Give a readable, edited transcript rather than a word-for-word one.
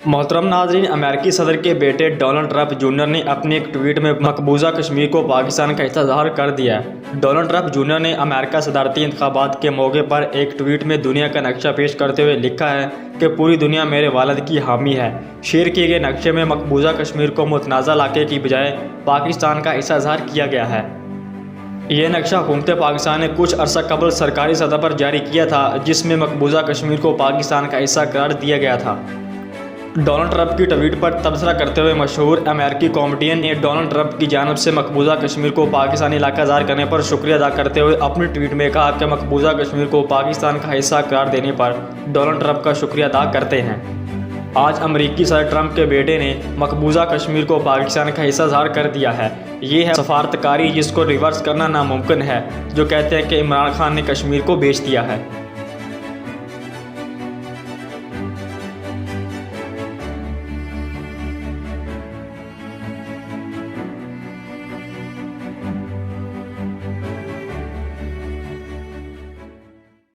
मोहतरम नाज़रीन, अमेरिकी सदर के बेटे डोनाल्ड ट्रंप जूनियर ने अपने एक ट्वीट में मकबूजा कश्मीर को पाकिस्तान का हिस्सा ज़ाहिर कर दिया है। डोनाल्ड ट्रंप जूनियर ने अमेरिका सदारती इंतखाबात के मौके पर एक ट्वीट में दुनिया का नक्शा पेश करते हुए लिखा है कि पूरी दुनिया मेरे वालिद की हामी है। शेयर किए गए नक्शे में मकबूजा कश्मीर को मुतनाज़ा इलाके की बजाय पाकिस्तान का हिस्सा ज़ाहिर किया गया है। यह नक्शा हुकूमत पाकिस्तान ने कुछ अरसा कबल सरकारी सतह पर जारी किया था, जिसमें मकबूजा कश्मीर को पाकिस्तान का हिस्सा करार दिया गया था। डोनाल्ड ट्रंप की ट्वीट पर तबसरा करते हुए मशहूर अमेरिकी कॉमेडियन ने डोनाल्ड ट्रंप की जानिब से मकबूजा कश्मीर को पाकिस्तानी इलाका ज़ाहिर करने पर शुक्रिया अदा करते हुए अपने ट्वीट में कहा कि मकबूजा कश्मीर को पाकिस्तान का हिस्सा करार देने पर डोनाल्ड ट्रंप का शुक्रिया अदा करते हैं। आज अमेरिकी सदर ट्रंप के बेटे ने मकबूजा कश्मीर को पाकिस्तान का हिस्सा ज़ाहिर कर दिया है। ये है सफारतकारी जिसको रिवर्स करना नामुमकिन है, जो कहते हैं कि इमरान खान ने कश्मीर को बेच दिया है।